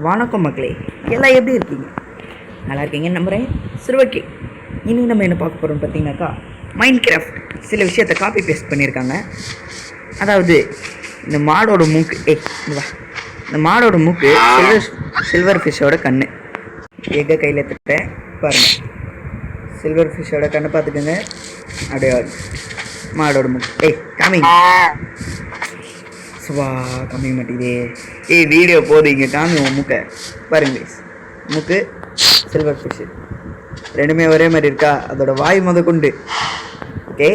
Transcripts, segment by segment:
வணக்கம் மக்களே, எல்லாம் எப்படி இருக்கீங்க? நல்லா இருக்கீங்கன்னு நம்புகிறேன். சரி, ஓகே. இனி நம்ம என்ன பார்க்க போகிறோம்னு பார்த்தீங்கன்னாக்கா, மைன்கிராஃப்ட் சில விஷயத்தை காப்பி பேஸ்ட் பண்ணியிருக்காங்க. அதாவது இந்த மாடோட மூக்கு, இந்த மாடோட மூக்கு சில்வர் ஃபிஷ்ஷோட கண்ணு. எங்கே கையில் எடுத்துட்டேன் பாருங்கள். சில்வர் ஃபிஷ்ஷோட கண்ணை பார்த்துக்கோங்க. அப்படியே மாடோட மூக்கு காமிங்க. சுவா கம்மிய மாட்டேங்குதே. வீடியோ போதுங்க, காமி உன் மூக்கை பாருங்க. மூக்கு சில்வர் ஃபிஷ்ஷு ரெண்டுமே ஒரே மாதிரி இருக்கா, அதோட வாய் கொண்டு. ஓகே,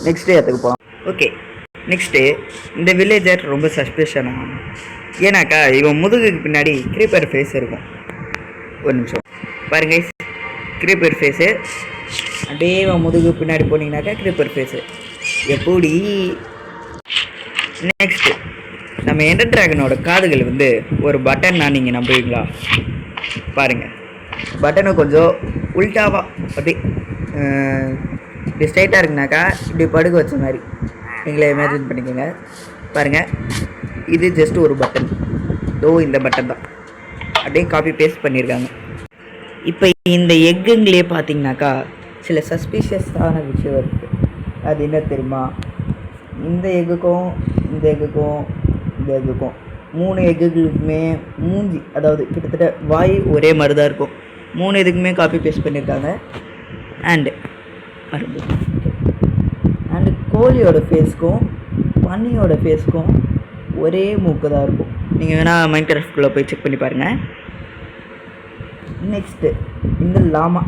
நெக்ஸ்ட் இடத்துக்கு போகலாம். ஓகே, நெக்ஸ்ட்டு இந்த வில்லேஜர் ரொம்ப சஸ்பெஷனாக, ஏன்னாக்கா இவன் முதுகுக்கு பின்னாடி க்ரீப்பர் ஃபேஸ் இருக்கும். ஒரு நிமிஷம் பாருங்க, க்ரீப்பர் ஃபேஸு அப்படியே இவன் முதுகுக்கு பின்னாடி போனீங்கன்னாக்கா க்ரீப்பர் ஃபேஸு எப்படி. நெக்ஸ்ட்டு நம்ம எண்டர் ட்ராகனோட காதுகள் ஒரு பட்டன் நான் நீங்கள் நம்புவீங்களா? பாருங்கள், பட்டனை கொஞ்சம் உல்டாவா அப்படி இப்படி ஸ்ட்ரைட்டாக இருக்குனாக்கா இப்படி படுக்க வச்ச மாதிரி நீங்களே இமேஜின் பண்ணிக்கோங்க. பாருங்கள், இது ஜஸ்ட் ஒரு பட்டன். இந்த பட்டன் தான் அப்படியே காப்பி பேஸ்ட் பண்ணியிருக்காங்க. இப்போ இந்த எக்குங்களே பார்த்தீங்கன்னாக்கா சில சஸ்பீஷியஸான விஷயம் இருக்குது. அது என்ன தெரியுமா? இந்த எக்குக்கும் இந்த எக்குக்கும் இந்த எக்குக்கும் 3 எக்குகளுக்குமே மூஞ்சி, அதாவது கிட்டத்தட்ட வாய் ஒரே மாதிரி தான் இருக்கும். 3 இதுக்குமே காப்பி பேஸ்ட் பண்ணியிருக்காங்க. அண்டு கோழியோட ஃபேஸ்க்கும் பன்னியோட ஃபேஸ்க்கும் ஒரே மூக்கு தான் இருக்கும். நீங்கள் வேணால் மைன்கிராஃப்ட்குள்ளே போய் செக் பண்ணி பாருங்கள். நெக்ஸ்ட்டு இந்த லாமா,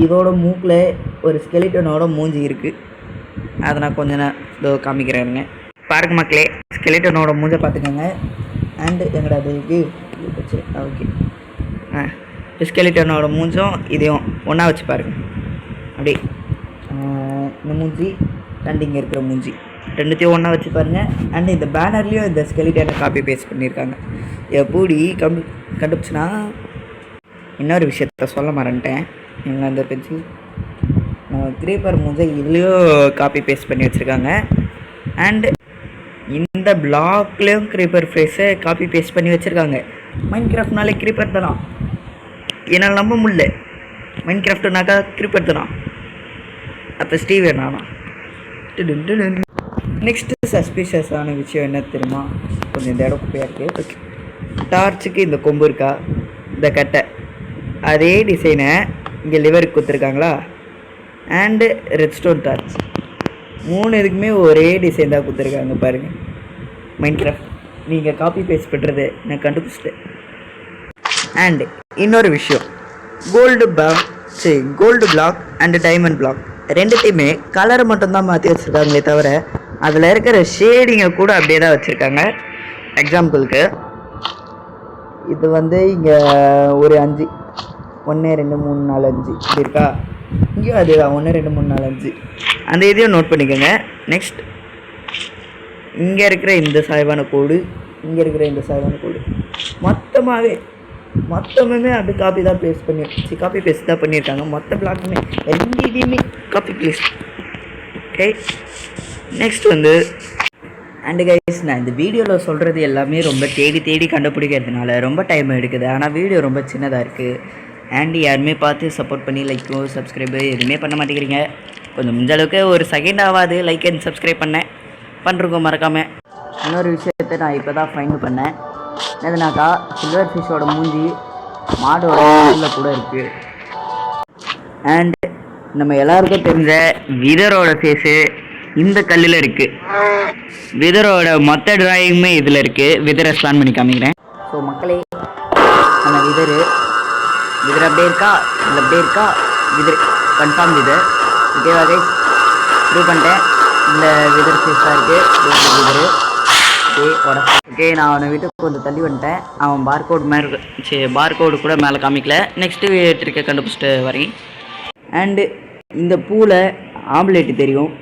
இதோட மூக்கில் ஒரு ஸ்கெலிட்டனோட மூஞ்சி இருக்குது. அதை நான் கொஞ்சம் காமிக்கிறேங்க. பாருங்க மக்களே, ஸ்கெலிட்டனோட மூஞ்சை பார்த்துக்கோங்க. அண்டு எங்கடா அது போச்சு. ஓகே, ஸ்கெலிட்டனோட மூஞ்சும் இதையும் ஒன்றா வச்சு பாருங்கள். அப்படி இந்த மூஞ்சி அண்டு இங்கே இருக்கிற மூஞ்சி ரெண்டுத்தையும் ஒன்றா வச்சு பாருங்கள். அண்டு இந்த பேனர்லேயும் இந்த ஸ்கெலிட்டனை காப்பி பேஸ்ட் பண்ணியிருக்காங்க. எப்படி கண்டுபிடிச்சுன்னா, இன்னொரு விஷயத்த சொல்ல மறந்துட்டேன். எங்கே அந்த பென்சில் க்ரீப்பர் மூஞ்சை இதுலேயும் காப்பி பேஸ்ட் பண்ணி வச்சுருக்காங்க. அண்டு இந்த பிளாக்லேயும் க்ரீப்பர் ஃபேஸை காப்பி பேஸ்ட் பண்ணி வச்சுருக்காங்க. மைன்கிராஃப்ட்னாலே க்ரீப்பர் தானா? என்னால் நம்ப முடியல. மைன்கிராஃப்ட்னாக்கா க்ரீப்பர் தானா? அப்போ ஸ்டீவ் நானா? நெக்ஸ்ட்டு சஸ்பீஷியஸான விஷயம் என்ன தெரியுமா? கொஞ்சம் இந்த இடம் குப்பையாக இருக்குது. ஓகே, டார்ச்சுக்கு இந்த கொம்பு இருக்கா, இந்த கட்டை அதே டிசைனை இங்கே லிவருக்கு கொடுத்துருக்காங்களா? அண்டு ரெட்ஸ்டோன் டார்ச் 3 இதுக்குமே ஒரே டிசைன் தான் கொடுத்துருக்காங்க. பாருங்கள், மைன்கிராஃப்ட் நீங்கள் காப்பி பேஸ்ட் பண்ணுறது நான் கண்டுபிடிச்சிட்டேன். அண்டு இன்னொரு விஷயம், gold block and diamond block ரெண்டுத்தையுமே கலரை மட்டும்தான் மாற்றி வச்சுருக்காங்களே தவிர அதில் இருக்கிற ஷேடிங்கை கூட அப்படியே தான் வச்சுருக்காங்க. எக்ஸாம்பிளுக்கு இது இங்கே ஒரு 5 1 2 3 4 5 இப்படி இருக்கா, இங்கேயும் அதே தான் 1 2 3 4 5. அந்த இதையும் நோட் பண்ணிக்கோங்க. நெக்ஸ்ட் இங்கே இருக்கிற இந்த சாய்வான கோடு, இங்கே இருக்கிற இந்த சாய்வான கோடு மொத்தமே அப்படி காப்பி பேஸ்ட் தான் பண்ணியிருக்காங்க. மொத்த பிளாக்குமே ரெண்டு இதையுமே copy paste. Okay, next and guys, நான் இந்த வீடியோவில் சொல்கிறது எல்லாமே ரொம்ப தேடி கண்டுபிடிக்கிறதுனால ரொம்ப டைம் எடுக்குது. ஆனால் வீடியோ ரொம்ப சின்னதாக இருக்குது. அண்டு யாருமே பார்த்து சப்போர்ட் பண்ணி லைக்கோ சப்ஸ்கிரைபு எதுவுமே பண்ண மாட்டேங்கிறீங்க. கொஞ்சம் முடிஞ்ச அளவுக்கு ஒரு செகண்ட் ஆகாது லைக் அண்ட் சப்ஸ்கிரைப் பண்ணுறோங்க மறக்காமல். இன்னொரு விஷயத்தை நான் இப்போ தான் ஃபைண்ட் பண்ணேன். எதுனாக்கா சில்வர் ஃபிஷ்ஷோட மூஞ்சி மாடோட கல்லில் கூட இருக்குது. அண்ட் நம்ம எல்லாருக்கும் தெரிஞ்ச விதரோட ஃபேஸு இந்த கல்லில் இருக்குது. விதரோட மொத்த டிராயிங்குமே இதில் இருக்குது. விதரை ஸ்பான் பண்ணி காமிக்கிறேன். ஸோ மக்களே, நம்ம விதர் அப்படியே இருக்கா, இல்லை அப்படியே இருக்கா, விதர் கன்ஃபார்ம் விதர். ஓகேவா கைஸ், ப்ரூவ் பண்ணிட்டேன். இந்த விதர் ஃபேஸாக இருக்குது விதர். ஓகே, நான் அவனை வீட்டுக்கு கொஞ்சம் தள்ளி வந்துட்டேன். அவன் பார்கோடு கூட மேலே காமிக்கல. நெக்ஸ்ட்டு ட்ரிக்கை கண்டுபிடிச்சிட்டு வரேன். அண்டு இந்த பூவில் ஆம்லேட்டு தெரியும்,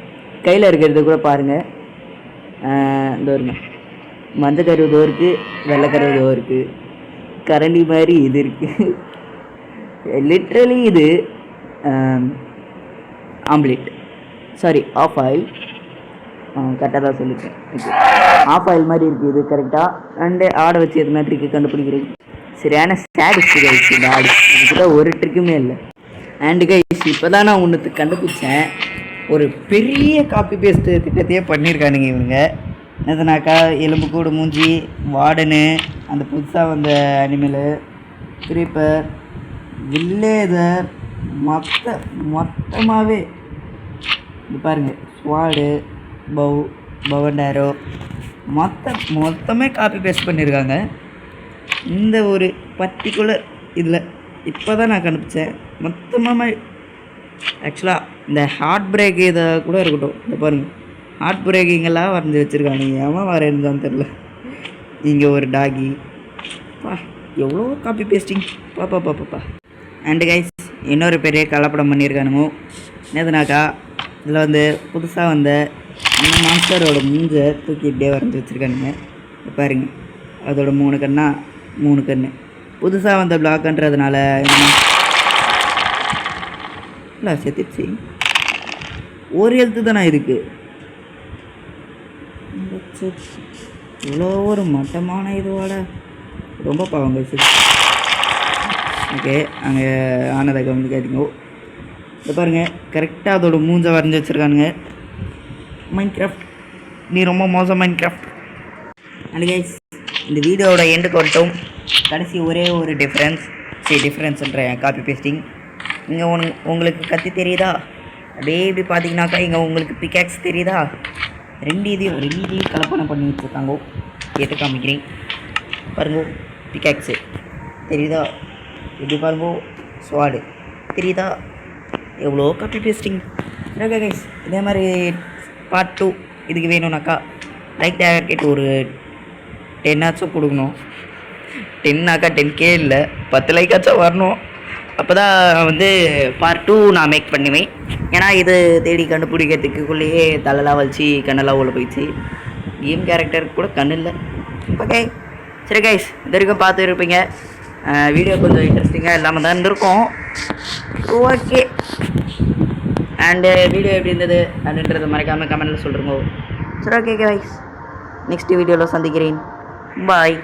கையில் இருக்கிறது கூட பாருங்கள். இந்த வருங்க, மஞ்சள் கருவதோ இருக்குது, வெள்ளை கருவதோ இருக்குது, கரண்டி மாதிரி இது இருக்குது. லிட்ரலி இது ஆம்லேட், சாரி ஆஃப் ஆயில். கரெக்டாக தான் சொல்லியிருக்கேன். ஓகே, ஆஃப் ஆயில் மாதிரி இருக்குது இது கரெக்டாக. அண்டு ஆடை வச்சு எதுனா ட்ரிக்கு கண்டுபிடிக்கிறேன். சரியான ஸ்டாடிஸ்ட் கைஸ் இந்த ஆடு. இதுக்கு ஒரு ட்ரிக்குமே இல்லை. அண்டு கைஸ் இப்போ தான் நான் ஒன்று கண்டுபிடிச்சேன். ஒரு பெரிய காப்பி பேஸ்ட்டு திட்டத்தையே பண்ணியிருக்கானுங்க இவங்க. என்னதுனாக்கா எலும்புக்கூடு மூஞ்சி, வார்டனு, அந்த புதுசாக வந்த அனிமலு, கிரீப்பர், வில்லேஜர், மொத்தமாகவே இது பாருங்கள், ஸ்வாடு, பவண்டாரோ மொத்தமே காப்பி பேஸ்ட் பண்ணியிருக்காங்க. இந்த ஒரு பர்டிகுலர் இதில் இப்போ தான் நான் கண்டுபிடிச்சேன். மொத்தமாக ஆக்சுவலாக இந்த ஹார்ட் பிரேக் இதை கூட இருக்கட்டும், இந்த பாருங்கள் ஹார்ட் பிரேக்கிங்கெல்லாம் வரைஞ்சி வச்சுருக்காங்க. ஏன் வரைஞ்சான்னு தெரில. இங்கே ஒரு டாகி, எவ்வளோ காப்பி பேஸ்டிங் பாப்பா. அண்டு கைஸ் இன்னொரு பெரிய கலப்படம் பண்ணியிருக்கானுங்க. என்னதுனாக்கா இதில் வந்து புதுசாக வந்த இந்த மாஸ்டரோட மூஞ்சை தூக்கிட்டே வரைஞ்சி வச்சுருக்கானுங்க. பாருங்க, அதோட 3 கண்ணா 3 கண்ணு புதுசாக வந்த பிளாக்ன்றதுனால இல்லை செத்துச்சு. ஒரு எழுத்து தானே இருக்குது. இவ்வளோ ஒரு மட்டமான இதுவோட ரொம்ப பாவங்க. ஓகே, அங்கே ஆனதை கவனிக்காதீங்க. இதை பாருங்கள், கரெக்டாக அதோட மூஞ்சை வரைஞ்சி வச்சுருக்கானுங்க. மைன்கிராஃப்ட், நீ ரொம்ப மோசம் மைன்கிராஃப்ட். அண்ட் கைஸ் இந்த வீடியோவோட எண்டுக்கு வரட்டும். கடைசி ஒரே ஒரு டிஃப்ரென்ஸ்ன்ற காப்பி பேஸ்டிங். இங்கே உங்களுக்கு கத்தி தெரியுதா? அப்படியே இப்படி பார்த்தீங்கன்னாக்கா இங்கே உங்களுக்கு பிக்காக்ஸ் தெரியுதா? ரெண்டையும் கலப்பணம் பண்ணி வச்சுருக்காங்க. கேட்டு காமிக்கிறேன் பாருங்க. பிக்காக்ஸு தெரியுதா? இப்படி பாருங்க. ஸ்வாடு தெரியுதா? எவ்வளோ காப்பி பேஸ்டிங். ஓகே கைஸ், இதே மாதிரி பார்ட் 2 இதுக்கு வேணும்னாக்கா லைக் டார்கெட் ஒரு 10 ஆச்சும் கொடுக்கணும். 10னாக்கா 10K இல்லை, 10 லைக்காச்சும் வரணும். அப்போ தான் வந்து பார்ட் 2 நான் மேக் பண்ணுவேன். ஏன்னா இது தேடி கண்டுபிடிக்கிறதுக்குள்ளேயே தலைலாம் வச்சு கண்ணெல்லாம் உள்ள போயிடுச்சு. கேம் கேரக்டருக்கு கூட கண் இல்லை. ஓகே சரி கைஸ், இது வரைக்கும் பார்த்து இருப்பீங்க. வீடியோ கொஞ்சம் இன்ட்ரெஸ்டிங்காக இல்லாமல் தான் இருந்திருக்கும். ஓகே, அண்டு வீடியோ எப்படி இருந்தது அப்படின்றத மறக்காமல் கமெண்ட்டில் சொல்கிறோங்க. சரி ஓகே கைஸ், நெக்ஸ்ட் வீடியோவில் சந்திக்கிறேன். பாய்.